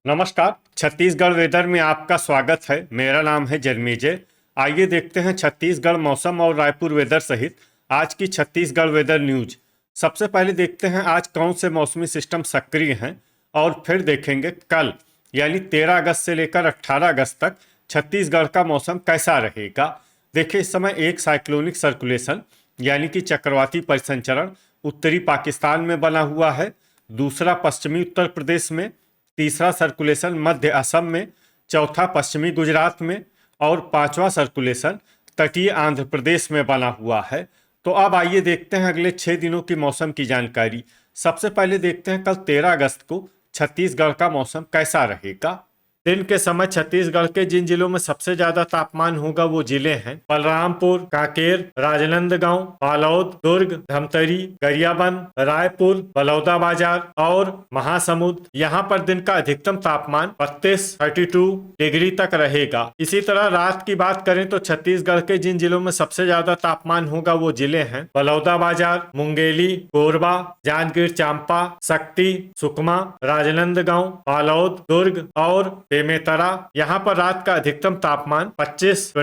नमस्कार। छत्तीसगढ़ वेदर में आपका स्वागत है। मेरा नाम है जन्मेजय। आइए देखते हैं छत्तीसगढ़ मौसम और रायपुर वेदर सहित आज की छत्तीसगढ़ वेदर न्यूज। सबसे पहले देखते हैं आज कौन से मौसमी सिस्टम सक्रिय हैं और फिर देखेंगे कल यानी 13 अगस्त से लेकर 18 अगस्त तक छत्तीसगढ़ का मौसम कैसा रहेगा। देखिए, इस समय एक साइक्लोनिक सर्कुलेशन यानी कि चक्रवाती परिसंचरण उत्तरी पाकिस्तान में बना हुआ है, दूसरा पश्चिमी उत्तर प्रदेश में, तीसरा सर्कुलेशन मध्य असम में, चौथा पश्चिमी गुजरात में और पांचवा सर्कुलेशन तटीय आंध्र प्रदेश में बना हुआ है। तो अब आइए देखते हैं अगले 6 दिनों की मौसम की जानकारी। सबसे पहले देखते हैं कल 13 अगस्त को छत्तीसगढ़ का मौसम कैसा रहेगा। दिन के समय छत्तीसगढ़ के जिन जिलों में सबसे ज्यादा तापमान होगा वो जिले हैं बलरामपुर, कांकेर, राजनांदगांव, बालोद, दुर्ग, धमतरी, गरियाबंद, रायपुर, बलौदाबाजार और महासमुंद। यहाँ पर दिन का अधिकतम तापमान 32 डिग्री तक रहेगा। इसी तरह रात की बात करें तो छत्तीसगढ़ के जिन जिलों में सबसे ज्यादा तापमान होगा वो जिले हैं बलौदाबाजार, मुंगेली, कोरबा, जांजगीर चांपा, शक्ति, सुकमा, राजनांदगांव, बालोद, दुर्ग और बेमेतरा। यहाँ पर रात का अधिकतम तापमान 25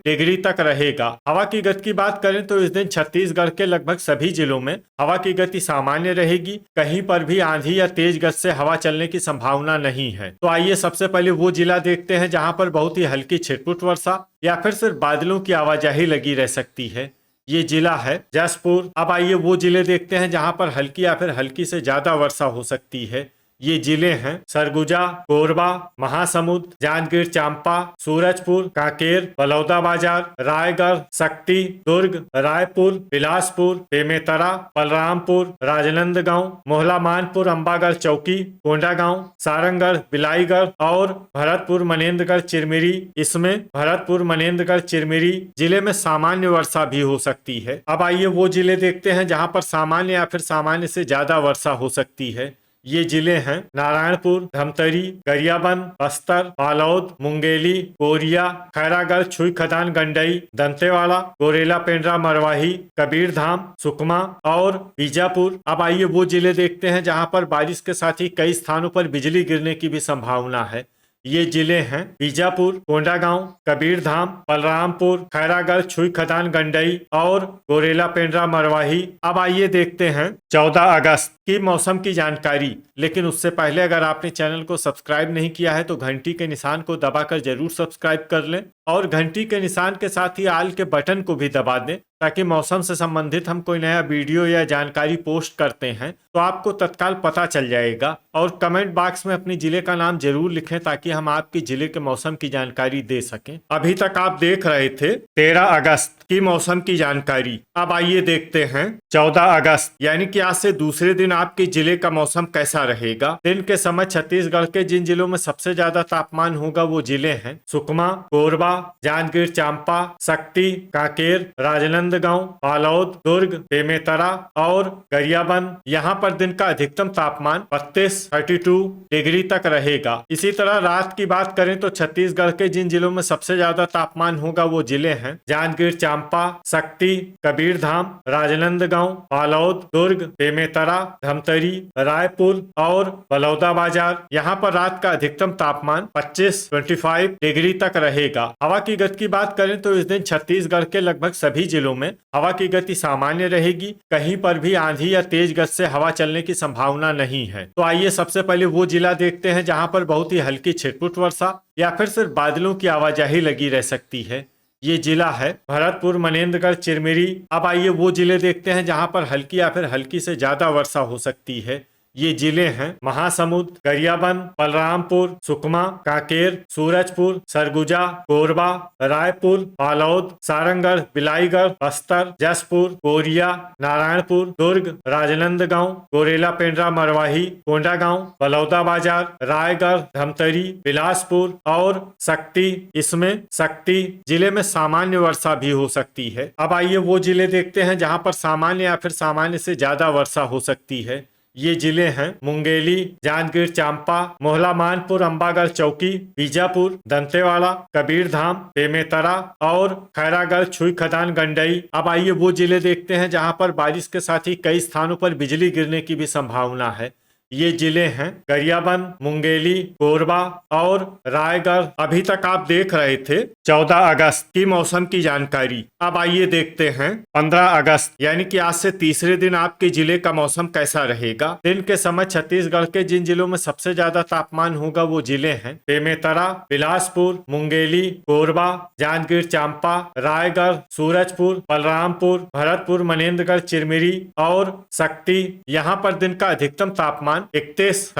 डिग्री तक रहेगा। हवा की गति की बात करें तो इस दिन छत्तीसगढ़ के लगभग सभी जिलों में हवा की गति सामान्य रहेगी। कहीं पर भी आंधी या तेज गति से हवा चलने की संभावना नहीं है। तो आइए सबसे पहले वो जिला देखते हैं जहाँ पर बहुत ही हल्की छिटपुट वर्षा या फिर सिर्फ बादलों की आवाजाही लगी रह सकती है। ये जिला है जसपुर। अब आइए वो जिले देखते हैं जहाँ पर हल्की या फिर हल्की से ज्यादा वर्षा हो सकती है। ये जिले हैं सरगुजा, कोरबा, महासमुंद, जांजगीर चांपा, सूरजपुर, कांकेर, बलौदाबाजार, रायगढ़, शक्ति, दुर्ग, रायपुर, बिलासपुर, बेमेतरा, बलरामपुर, राजनांदगांव, मोहला मानपुर, अंबागढ़ चौकी, कोंडागांव, सारंगढ़, बिलाईगढ़ और भरतपुर, मनेन्द्रगढ़, चिरमिरी। इसमें भरतपुर, मनेन्द्रगढ़, चिरमिरी जिले में सामान्य वर्षा भी हो सकती है। अब आइए वो जिले देखते हैं जहाँ पर सामान्य या फिर सामान्य से ज्यादा वर्षा हो सकती है। ये जिले हैं नारायणपुर, धमतरी, गरियाबंद, बस्तर, बालोद, मुंगेली, कोरिया, खैरागढ़, छुई खदान, गंडई, दंतेवाड़ा, गोरेला, पेंड्रा, मरवाही, कबीरधाम, सुकमा और बीजापुर। अब आइए वो जिले देखते हैं जहां पर बारिश के साथ ही कई स्थानों पर बिजली गिरने की भी संभावना है। ये जिले हैं बीजापुर, कोंडागांव, कबीरधाम, बलरामपुर, खैरागढ़, छुई खदान, गंडई और गोरेला, पेंड्रा, मरवाही। अब आइए देखते हैं 14 अगस्त की मौसम की जानकारी। लेकिन उससे पहले अगर आपने चैनल को सब्सक्राइब नहीं किया है तो घंटी के निशान को दबाकर जरूर सब्सक्राइब कर लें और घंटी के निशान के साथ ही आल के बटन को भी दबा दें ताकि मौसम से संबंधित हम कोई नया वीडियो या जानकारी पोस्ट करते हैं तो आपको तत्काल पता चल जाएगा। और कमेंट बॉक्स में अपने जिले का नाम जरूर लिखें ताकि हम आपके जिले के मौसम की जानकारी दे सकें। अभी तक आप देख रहे थे 13 अगस्त की मौसम की जानकारी। अब आइए देखते हैं 14 अगस्त यानी कि आज से दूसरे दिन आपके जिले का मौसम कैसा रहेगा। दिन के समय छत्तीसगढ़ के जिन जिलों में सबसे ज्यादा तापमान होगा वो जिले हैं सुकमा, कोरबा, जांजगीर चांपा, शक्ति, कांकेर, राजनांदगांव, बालोद, दुर्ग, बेमेतरा और गरियाबंद। यहाँ पर दिन का अधिकतम तापमान 32 डिग्री तक रहेगा। इसी तरह रात की बात करें तो छत्तीसगढ़ के जिन जिलों में सबसे ज्यादा तापमान होगा वो जिले हैं जांजगीर चांपा, शक्ति, कबीरधाम, राजनांदगांव, बालोद, दुर्ग, बेमेतरा, धमतरी, रायपुर और बलौदाबाजार। यहाँ पर रात का अधिकतम तापमान 25 डिग्री तक रहेगा। हवा की गति की बात करें तो इस दिन छत्तीसगढ़ के लगभग सभी जिलों में हवा की गति सामान्य रहेगी। कहीं पर भी आंधी या तेज गति से हवा चलने की संभावना नहीं है। तो आइए सबसे पहले वो जिला देखते हैं जहां पर बहुत ही हल्की छिटपुट वर्षा या फिर सिर्फ बादलों की आवाजाही लगी रह सकती है। ये जिला है भरतपुर, मनेन्द्रगढ़, चिरमिरी। अब आइए वो जिले देखते हैं जहां पर हल्की या फिर हल्की से ज्यादा वर्षा हो सकती है। ये जिले हैं महासमुंद, गरियाबंद, बलरामपुर, सुकमा, कांकेर, सूरजपुर, सरगुजा, कोरबा, रायपुर, बालोद, सारंगढ़, बिलाईगढ़, बस्तर, जसपुर, कोरिया, नारायणपुर, दुर्ग, राजनांदगांव, गोरेला, पेंड्रा, मरवाही, कोंडागांव, बलौदाबाजार, रायगढ़, धमतरी, बिलासपुर और शक्ति। इसमें शक्ति जिले में सामान्य वर्षा भी हो सकती है। अब आइए वो जिले देखते हैं जहां पर सामान्य या फिर सामान्य से ज्यादा वर्षा हो सकती है। ये जिले हैं मुंगेली, जांजगीर चांपा, मोहला मानपुर, अंबागढ़ चौकी, बीजापुर, दंतेवाड़ा, कबीरधाम, बेमेतरा और खैरागढ़, छुई खदान, गंडई। अब आइए वो जिले देखते हैं जहां पर बारिश के साथ ही कई स्थानों पर बिजली गिरने की भी संभावना है। ये जिले हैं गरियाबंद, मुंगेली, कोरबा और रायगढ़। अभी तक आप देख रहे थे 14 अगस्त की मौसम की जानकारी। अब आइए देखते हैं 15 अगस्त यानी कि आज से तीसरे दिन आपके जिले का मौसम कैसा रहेगा। दिन के समय छत्तीसगढ़ के जिन जिलों में सबसे ज्यादा तापमान होगा वो जिले हैं बेमेतरा, बिलासपुर, मुंगेली, कोरबा, जांजगीर चांपा, रायगढ़, सूरजपुर, बलरामपुर, भरतपुर, मनेन्द्रगढ़, चिरमिरी और शक्ति। यहाँ पर दिन का अधिकतम तापमान 31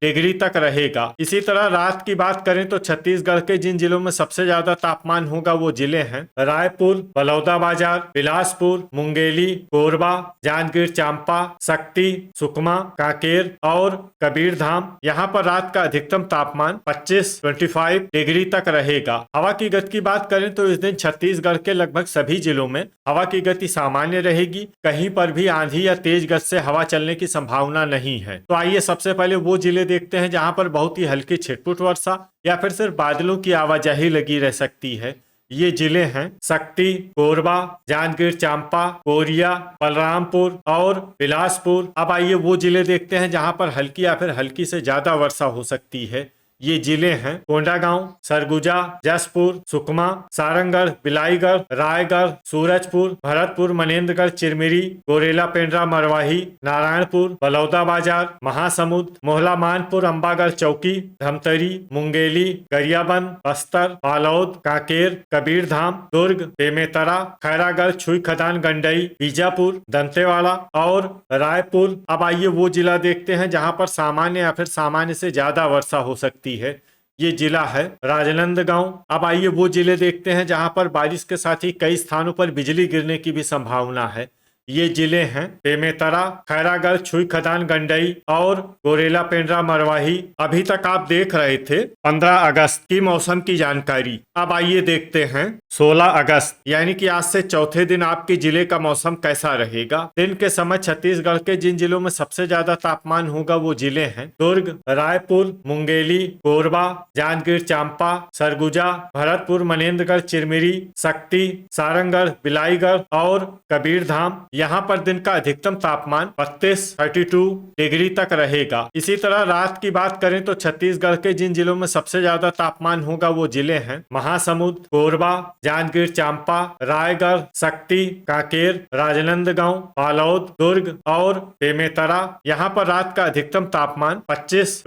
डिग्री तक रहेगा। इसी तरह रात की बात करें तो छत्तीसगढ़ के जिन जिलों में सबसे ज्यादा तापमान होगा वो जिले हैं रायपुर, बलौदाबाजार, बिलासपुर, मुंगेली, कोरबा, जांजगीर चांपा, शक्ति, सुकमा, कांकेर और कबीरधाम। यहाँ पर रात का अधिकतम तापमान 25 डिग्री तक रहेगा। हवा की गति की बात करें तो इस दिन छत्तीसगढ़ के लगभग सभी जिलों में हवा की गति सामान्य रहेगी। कहीं पर भी आंधी या तेज गति से हवा चलने की संभावना नहीं है। तो आइए सबसे पहले वो जिले देखते हैं जहां पर बहुत ही हल्की छिटपुट वर्षा या फिर सिर्फ बादलों की आवाजाही लगी रह सकती है। ये जिले हैं शक्ति, कोरबा, जांजगीर चांपा, कोरिया, बलरामपुर और बिलासपुर। अब आइए वो जिले देखते हैं जहां पर हल्की या फिर हल्की से ज्यादा वर्षा हो सकती है। ये जिले हैं कोंडागांव, सरगुजा, जसपुर, सुकमा, सारंगढ़, बिलाईगढ़, रायगढ़, सूरजपुर, भरतपुर, मनेन्द्रगढ़, चिरमिरी, गोरेला, पेंड्रा, मरवाही, नारायणपुर, बलौदाबाजार, महासमुंद, मोहला, मानपुर, अंबागढ़ चौकी, धमतरी, मुंगेली, गरियाबंद, बस्तर, बालोद, कांकेर, कबीरधाम, दुर्ग, बेमेतरा, खैरागढ़, छुई खदान, गंडई, बीजापुर, दंतेवाड़ा और रायपुर। अब आइए वो जिला देखते हैं जहां पर सामान्य या फिर सामान्य से ज्यादा वर्षा हो सकती है। ये जिला है राजनांदगांव। अब आइए वो जिले देखते हैं जहां पर बारिश के साथ ही कई स्थानों पर बिजली गिरने की भी संभावना है। ये जिले हैं बेमेतरा, खैरागढ़, छुई खदान, गंडई और गोरेला, पेंड्रा, मरवाही। अभी तक आप देख रहे थे 15 अगस्त की मौसम की जानकारी। अब आइए देखते हैं 16 अगस्त यानी कि आज से चौथे दिन आपके जिले का मौसम कैसा रहेगा। दिन के समय छत्तीसगढ़ के जिन जिलों में सबसे ज्यादा तापमान होगा वो जिले हैं दुर्ग, रायपुर, मुंगेली, कोरबा, जांजगीर चांपा, सरगुजा, भरतपुर, मनेन्द्रगढ़, चिरमिरी, शक्ति, सारंगढ़, बिलाईगढ़ और कबीरधाम। यहाँ पर दिन का अधिकतम तापमान 32 डिग्री तक रहेगा। इसी तरह रात की बात करें तो छत्तीसगढ़ के जिन जिलों में सबसे ज्यादा तापमान होगा वो जिले हैं महासमुंद, कोरबा, जांजगीर चांपा, रायगढ़, शक्ति, कांकेर, राजनांदगांव, बालोद, दुर्ग और बेमेतरा। यहाँ पर रात का अधिकतम तापमान 25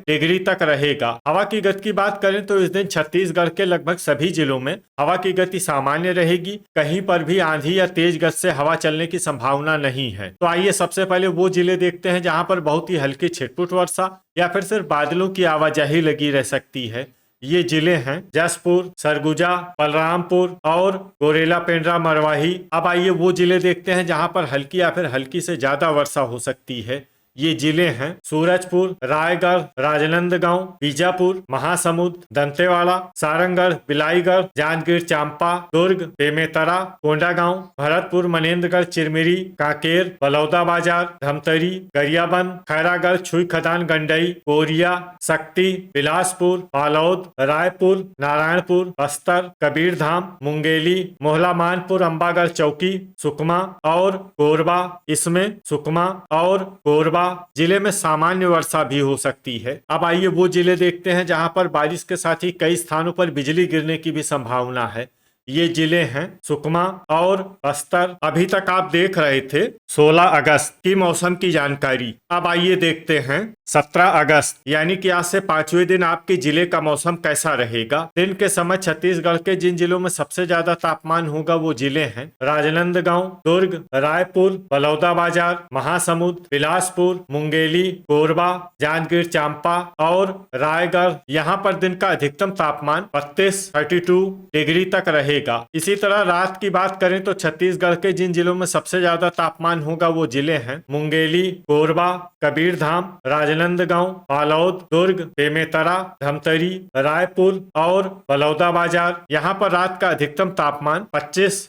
डिग्री तक रहेगा। हवा की गति की बात करें तो इस दिन छत्तीसगढ़ के लगभग सभी जिलों में हवा की गति सामान्य रहेगी। कहीं पर भी आंधी या तेज गति से हवा चलने की संभावना नहीं है। तो आइए सबसे पहले वो जिले देखते हैं जहां पर बहुत ही हल्की छिटपुट वर्षा या फिर सिर्फ बादलों की आवाजाही लगी रह सकती है। ये जिले हैं जसपुर, सरगुजा, बलरामपुर और गोरेला, पेंड्रा, मरवाही। अब आइए वो जिले देखते हैं जहां पर हल्की या फिर हल्की से ज्यादा वर्षा हो सकती है। ये जिले हैं सूरजपुर, रायगढ़, राजनांदगांव, बीजापुर, महासमुंद, दंतेवाड़ा, सारंगढ़, बिलाईगढ़, जांजगीर चांपा, दुर्ग, बेमेतरा, कोंडागांव, भरतपुर, मनेन्द्रगढ़, चिरमिरी, कांकेर, बलौदाबाजार, धमतरी, गरियाबंद, खैरागढ़, छुई खदान, गंडई, कोरिया, शक्ति, बिलासपुर, बालोद, रायपुर, नारायणपुर, बस्तर, कबीरधाम, मुंगेली, मोहला, मानपुर, अंबागढ़ चौकी, सुकमा और कोरबा। इसमें सुकमा और कोरबा जिले में सामान्य वर्षा भी हो सकती है। अब आइए वो जिले देखते हैं जहां पर बारिश के साथ ही कई स्थानों पर बिजली गिरने की भी संभावना है। ये जिले हैं सुकमा और बस्तर। अभी तक आप देख रहे थे 16 अगस्त की मौसम की जानकारी। अब आइए देखते हैं 17 अगस्त यानी कि आज से 5वें दिन आपके जिले का मौसम कैसा रहेगा। दिन के समय छत्तीसगढ़ के जिन जिलों में सबसे ज्यादा तापमान होगा वो जिले हैं राजनांदगांव, दुर्ग, रायपुर, बलौदाबाजार, महासमुंद, बिलासपुर, मुंगेली, कोरबा, जांजगीर चांपा और रायगढ़। यहाँ पर दिन का अधिकतम तापमान 32 डिग्री तक रहेगा। इसी तरह रात की बात करें तो छत्तीसगढ़ के जिन जिलों में सबसे ज्यादा तापमान होगा वो जिले हैं मुंगेली, कोरबा, कबीरधाम, राजनांदगांव, बालोद, दुर्ग, बेमेतरा, धमतरी, रायपुर और बलौदाबाजार। यहाँ पर रात का अधिकतम तापमान 25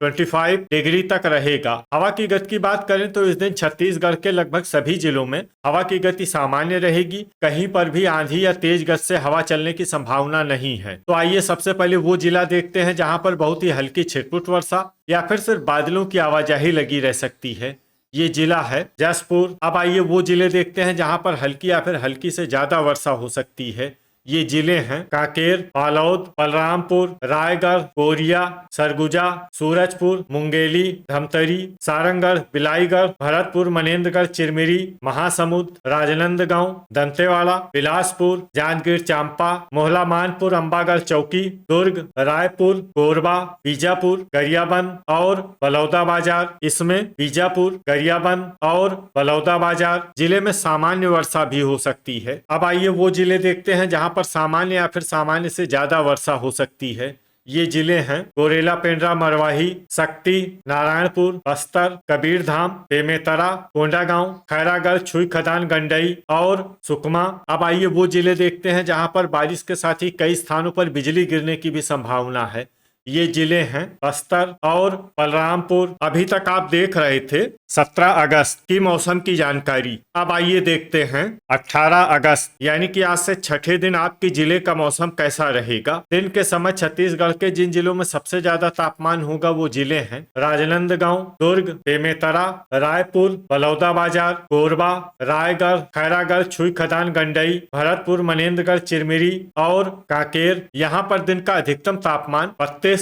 डिग्री तक रहेगा। हवा की गति की बात करें तो इस दिन छत्तीसगढ़ के लगभग सभी जिलों में हवा की गति सामान्य रहेगी। कहीं पर भी आंधी या तेज गति से हवा चलने की संभावना नहीं है। तो आइए सबसे पहले वो जिला देखते हैं जहां पर बहुत ही हल्की छिटपुट वर्षा या फिर सिर्फ बादलों की आवाजाही लगी रह सकती है। ये जिला है जसपुर। अब आइए वो जिले देखते हैं जहां पर हल्की या फिर हल्की से ज्यादा वर्षा हो सकती है। ये जिले हैं कांकेर, बालोद, बलरामपुर, रायगढ़, कोरिया, सरगुजा, सूरजपुर, मुंगेली, धमतरी, सारंगढ़, बिलाईगढ़, भरतपुर, मनेन्द्रगढ़, चिरमिरी, महासमुंद, राजनांदगांव, दंतेवाड़ा, बिलासपुर, जांजगीर चांपा, मोहला मानपुर, अंबागढ़ चौकी, दुर्ग, रायपुर, कोरबा, बीजापुर, गरियाबंद और बलौदाबाजार। इसमें बीजापुर, गरियाबंद और बलौदाबाजार जिले में सामान्य वर्षा भी हो सकती है। अब आइए वो जिले देखते हैं जहां पर सामान्य या फिर सामान्य से ज्यादा वर्षा हो सकती है। ये जिले हैं कोरेला, पेंड्रा, मरवाही, शक्ति, नारायणपुर, बस्तर, कबीरधाम, बेमेतरा, कोंडागांव, खैरागढ़, छुई खदान, गंडई और सुकमा। अब आइए वो जिले देखते हैं जहां पर बारिश के साथ ही कई स्थानों पर बिजली गिरने की भी संभावना है। ये जिले हैं बस्तर और बलरामपुर। अभी तक आप देख रहे थे 17 अगस्त की मौसम की जानकारी। अब आइए देखते हैं 18 अगस्त यानी कि आज से छठे दिन आपके जिले का मौसम कैसा रहेगा। दिन के समय छत्तीसगढ़ के जिन जिलों में सबसे ज्यादा तापमान होगा वो जिले हैं राजनांदगांव, दुर्ग, बेमेतरा, रायपुर, बलौदाबाजार, कोरबा, रायगढ़, खैरागढ़, छुई खदान, गंडई, भरतपुर, मनेन्द्रगढ़, चिरमिरी और कांकेर। यहाँ पर दिन का अधिकतम तापमान 32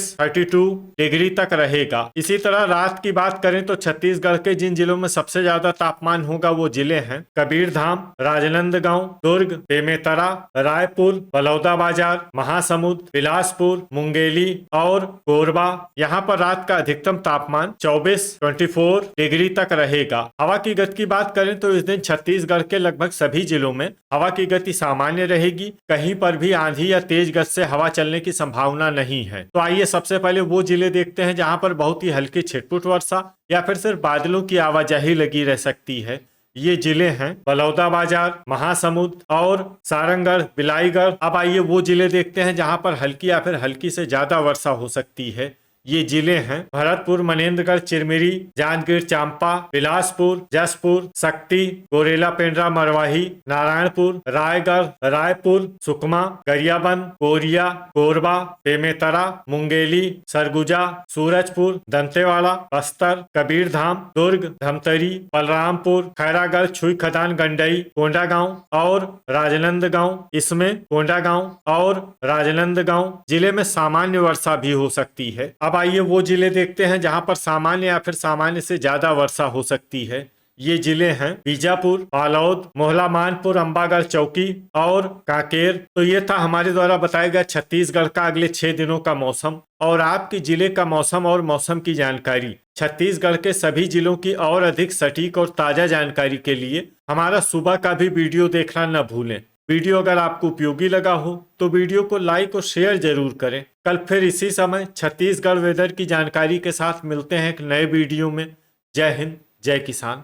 डिग्री तक रहेगा। इसी तरह रात की बात करें तो छत्तीसगढ़ के जिन जिलों में सबसे ज्यादा तापमान होगा वो जिले हैं कबीरधाम, राजनांदगांव, दुर्ग, बेमेतरा, रायपुर, बलौदाबाजार, महासमुंद, बिलासपुर, मुंगेली और कोरबा। यहाँ पर रात का अधिकतम तापमान 24 डिग्री तक रहेगा। हवा की गति की बात करें तो इस दिन छत्तीसगढ़ के लगभग सभी जिलों में हवा की गति सामान्य रहेगी। कहीं पर भी आंधी या तेज गति से हवा चलने की संभावना नहीं है। तो आइए सबसे पहले वो जिले देखते हैं जहां पर बहुत ही हल्की छिटपुट वर्षा या फिर सिर्फ बादलों की आवाजाही लगी रह सकती है। ये जिले हैं बलौदाबाजार, महासमुंद और सारंगढ़, बिलाईगढ़। अब आइए वो जिले देखते हैं जहां पर हल्की या फिर हल्की से ज्यादा वर्षा हो सकती है। ये जिले हैं भरतपुर, मनेन्द्रगढ़, चिरमिरी, जांजगीर चांपा, बिलासपुर, जसपुर, शक्ति, कोरेला, पेंड्रा, मरवाही, नारायणपुर, रायगढ़, रायपुर, सुकमा, गरियाबंद, कोरिया, कोरबा, बेमेतरा, मुंगेली, सरगुजा, सूरजपुर, दंतेवाड़ा, बस्तर, कबीरधाम, दुर्ग, धमतरी, बलरामपुर, खैरागढ़, छुई खदान, गंडई, कोंडागांव और राजनांदगांव। इसमें कोंडागांव और राजनांदगांव जिले में सामान्य वर्षा भी हो सकती है। अब आइए वो जिले देखते हैं जहां पर सामान्य या फिर सामान्य से ज्यादा वर्षा हो सकती है। ये जिले हैं बीजापुर, बालोद, मोहला मानपुर, अंबागढ़ चौकी और कांकेर। तो ये था हमारे द्वारा बताया गया छत्तीसगढ़ का अगले 6 दिनों का मौसम और आपके जिले का मौसम और मौसम की जानकारी। छत्तीसगढ़ के सभी जिलों की और अधिक सटीक और ताजा जानकारी के लिए हमारा सुबह का भी वीडियो देखना न भूलें। वीडियो अगर आपको उपयोगी लगा हो तो वीडियो को लाइक और शेयर जरूर करें। कल फिर इसी समय छत्तीसगढ़ वेदर की जानकारी के साथ मिलते हैं एक नए वीडियो में। जय हिंद, जय किसान।